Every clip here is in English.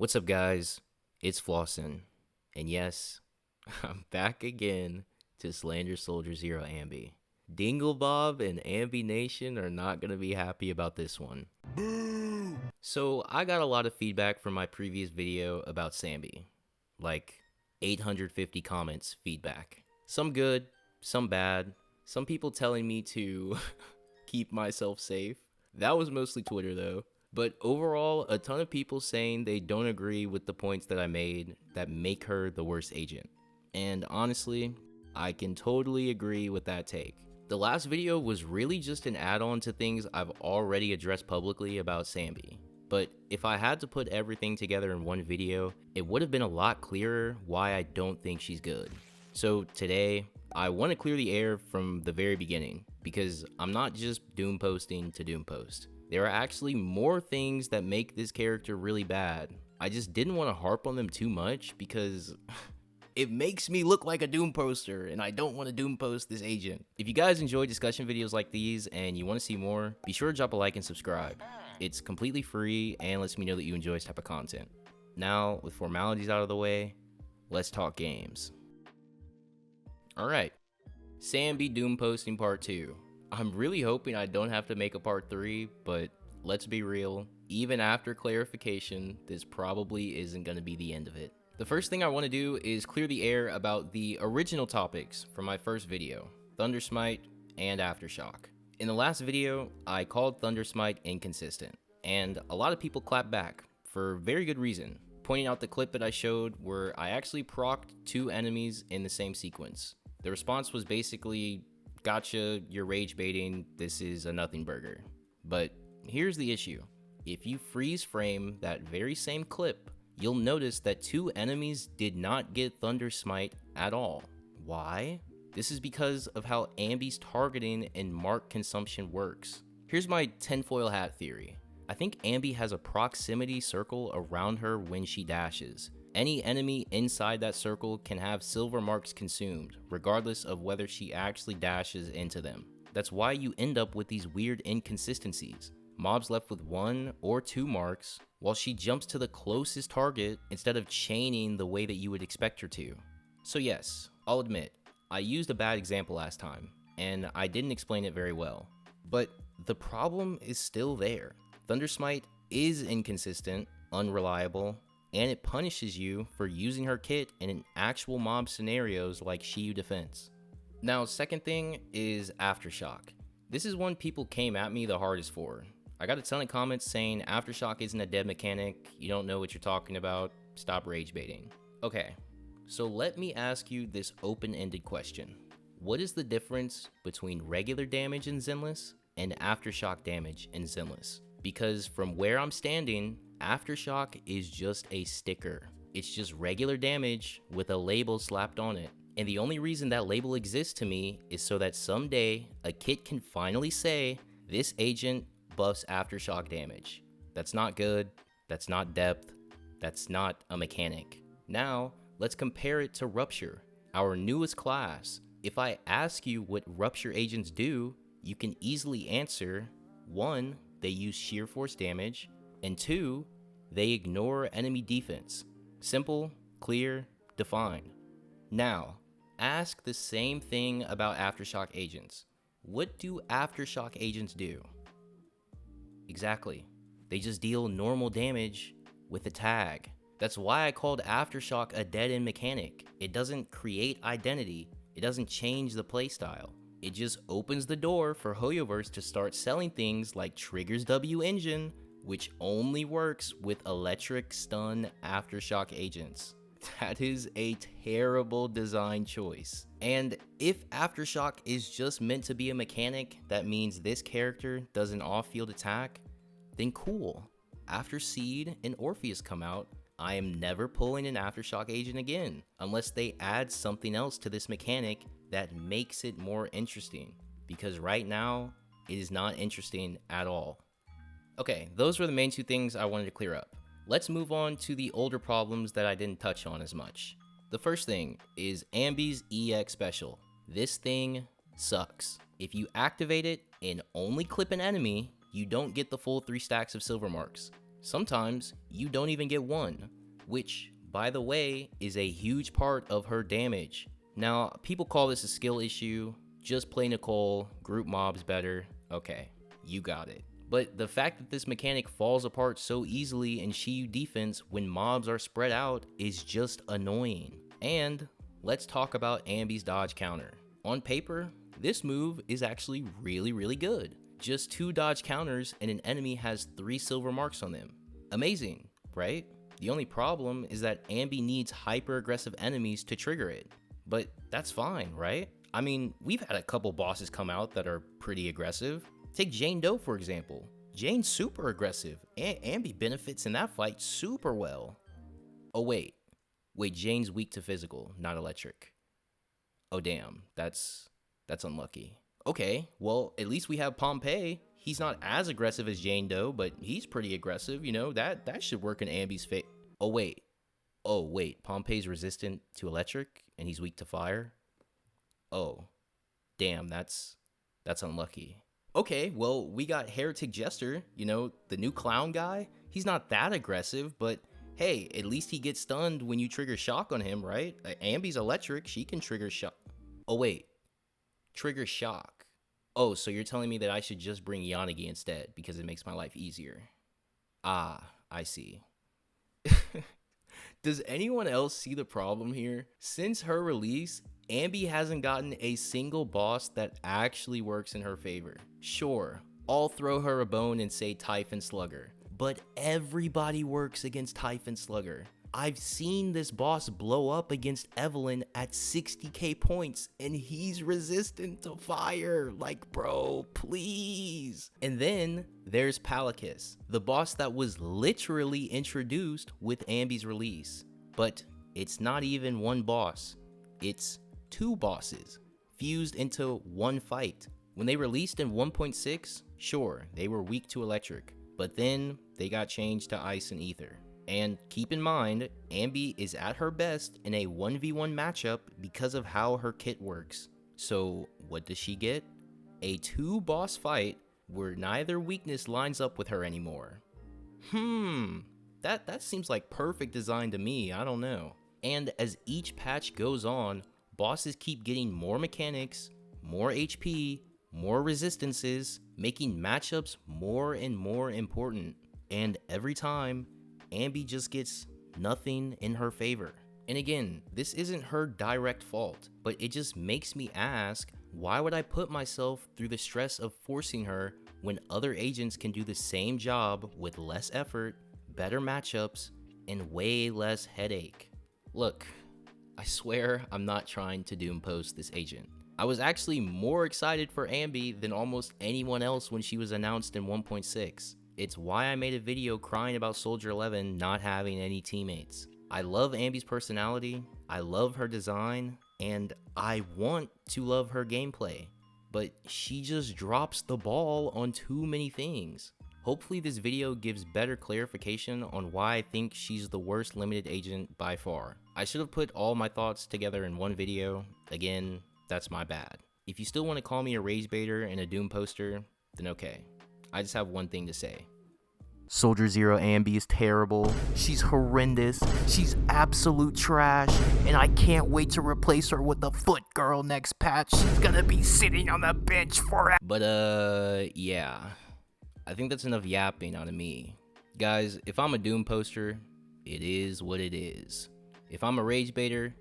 What's up, guys? It's Flossin. And yes, I'm back again to slander Soldier Zero Anby. Dingle Bob and Anby Nation are not going to be happy about this one. Boo! So, I got a lot of feedback from my previous video about Samby. Like 850 comments feedback. Some good, some bad. Some people telling me to keep myself safe. That was mostly Twitter though. But overall, a ton of people saying they don't agree with the points that I made that make her the worst agent. And honestly, I can totally agree with that take. The last video was really just an add-on to things I've already addressed publicly about Samby. But if I had to put everything together in one video, it would have been a lot clearer why I don't think she's good. So today, I want to clear the air from the very beginning, because I'm not just doom posting to doom post. There are actually more things that make this character really bad. I just didn't want to harp on them too much because it makes me look like a doom poster, and I don't want to doom post this agent. If you guys enjoy discussion videos like these and you want to see more, be sure to drop a like and subscribe. It's completely free and lets me know that you enjoy this type of content. Now, with formalities out of the way, let's talk games. Alright, Samby doom posting part 2. I'm really hoping I don't have to make a part 3, but let's be real, even after clarification, this probably isn't going to be the end of it. The first thing I want to do is clear the air about the original topics from my first video, Thundersmite and Aftershock. In the last video, I called Thundersmite inconsistent, and a lot of people clapped back, for very good reason, pointing out the clip that I showed where I actually procced 2 enemies in the same sequence. The response was basically, gotcha, you're rage baiting, this is a nothing burger. But here's the issue. If you freeze frame that very same clip, you'll notice that 2 enemies did not get Thundersmite at all. Why? This is because of how Anby's targeting and mark consumption works. Here's my tinfoil hat theory. I think Anby has a proximity circle around her when she dashes. Any enemy inside that circle can have silver marks consumed, regardless of whether she actually dashes into them. That's why you end up with these weird inconsistencies. Mobs left with 1 or 2 marks, while she jumps to the closest target instead of chaining the way that you would expect her to. So yes, I'll admit, I used a bad example last time, and I didn't explain it very well. But the problem is still there. Thundersmite is inconsistent, unreliable, and it punishes you for using her kit in an actual mob scenarios like Shiyu Defense. Now, second thing is Aftershock. This is one people came at me the hardest for. I got a ton of comments saying Aftershock isn't a dead mechanic, you don't know what you're talking about, stop rage baiting. Okay, so let me ask you this open-ended question. What is the difference between regular damage in Zenless and Aftershock damage in Zenless? Because from where I'm standing, Aftershock is just a sticker. It's just regular damage with a label slapped on it. And the only reason that label exists to me is so that someday a kit can finally say, this agent buffs Aftershock damage. That's not good, that's not depth, that's not a mechanic. Now, let's compare it to Rupture, our newest class. If I ask you what Rupture agents do, you can easily answer, 1, they use sheer force damage, and 2, they ignore enemy defense. Simple, clear, defined. Now, ask the same thing about Aftershock agents. What do Aftershock agents do? Exactly. They just deal normal damage with a tag. That's why I called Aftershock a dead-end mechanic. It doesn't create identity. It doesn't change the playstyle. It just opens the door for Hoyoverse to start selling things like Trigger's W engine, which only works with electric stun Aftershock agents. That is a terrible design choice. And if Aftershock is just meant to be a mechanic that means this character does an off-field attack, then cool. After Seed and Orpheus come out, I am never pulling an Aftershock agent again, unless they add something else to this mechanic that makes it more interesting, because right now, it is not interesting at all. Okay, those were the main 2 things I wanted to clear up. Let's move on to the older problems that I didn't touch on as much. The first thing is Anby's EX special. This thing sucks. If you activate it and only clip an enemy, you don't get the full 3 stacks of silver marks. Sometimes you don't even get one, which, by the way, is a huge part of her damage. Now, people call this a skill issue, just play Nicole, group mobs better, okay, you got it. But the fact that this mechanic falls apart so easily in Shiyu defense when mobs are spread out is just annoying. And let's talk about Anby's dodge counter. On paper, this move is actually really good. Just 2 dodge counters and an enemy has 3 silver marks on them. Amazing, right? The only problem is that Anby needs hyper aggressive enemies to trigger it. But that's fine, right? I mean, we've had a couple bosses come out that are pretty aggressive. Take Jane Doe for example. Jane's super aggressive, and Anby benefits in that fight super well. Oh wait, Jane's weak to physical, not electric. Oh damn, that's unlucky. Okay, well, at least we have Pompey. He's not as aggressive as Jane Doe, but he's pretty aggressive, you know, that should work in Anby's favor. Oh wait, Pompey's resistant to electric, and he's weak to fire? Oh, damn, that's unlucky. Okay, well, we got Heretic Jester, you know, the new clown guy. He's not that aggressive, but hey, at least he gets stunned when you trigger shock on him, right? Anby's electric, she can trigger shock. Oh wait, trigger shock. Oh, so you're telling me that I should just bring Yanagi instead because it makes my life easier. Ah, I see. Does anyone else see the problem here? Since her release, Anby hasn't gotten a single boss that actually works in her favor. Sure, I'll throw her a bone and say Typhon Slugger, but everybody works against Typhon Slugger. I've seen this boss blow up against Evelyn at 60k points and he's resistant to fire. Like, bro, please. And then there's Palakis, the boss that was literally introduced with Anby's release. But it's not even one boss, it's 2 bosses fused into one fight. When they released in 1.6, sure, they were weak to electric, but then they got changed to ice and ether. And keep in mind, Anby is at her best in a 1v1 matchup because of how her kit works. So what does she get? A 2 boss fight where neither weakness lines up with her anymore. That seems like perfect design to me, I don't know. And as each patch goes on, bosses keep getting more mechanics, more HP, more resistances, making matchups more and more important. And every time, Anby just gets nothing in her favor. And again, this isn't her direct fault, but it just makes me ask, why would I put myself through the stress of forcing her when other agents can do the same job with less effort, better matchups, and way less headache? Look, I swear I'm not trying to doom post this agent. I was actually more excited for Anby than almost anyone else when she was announced in 1.6. It's why I made a video crying about Soldier 11 not having any teammates. I love Anby's personality, I love her design, and I want to love her gameplay. But she just drops the ball on too many things. Hopefully this video gives better clarification on why I think she's the worst limited agent by far. I should have put all my thoughts together in one video. Again, that's my bad. If you still want to call me a rage baiter and a doom poster, then okay. I just have one thing to say. Soldier Zero Anby is terrible. She's horrendous. She's absolute trash. And I can't wait to replace her with the Foot Girl next patch. She's gonna be sitting on the bench forever. But yeah. I think that's enough yapping out of me. Guys, if I'm a doom poster, it is what it is. If I'm a rage baiter,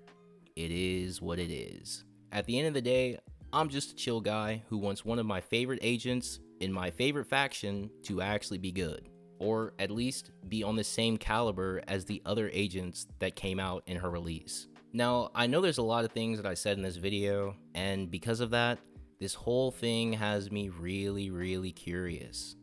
it is what it is. At the end of the day, I'm just a chill guy who wants one of my favorite agents in my favorite faction to actually be good, or at least be on the same caliber as the other agents that came out in her release. Now, I know there's a lot of things that I said in this video, and because of that, this whole thing has me really curious.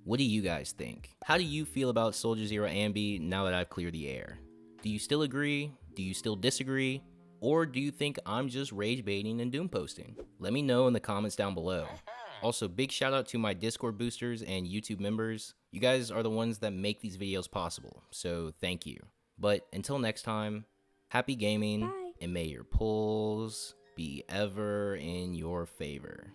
What do you guys think? How do you feel about Soldier Zero Anby now that I've cleared the air? Do you still agree? Do you still disagree? Or do you think I'm just rage baiting and doom posting? Let me know in the comments down below. Also, big shout out to my Discord boosters and YouTube members. You guys are the ones that make these videos possible, so thank you. But until next time, happy gaming, and may your pulls be ever in your favor.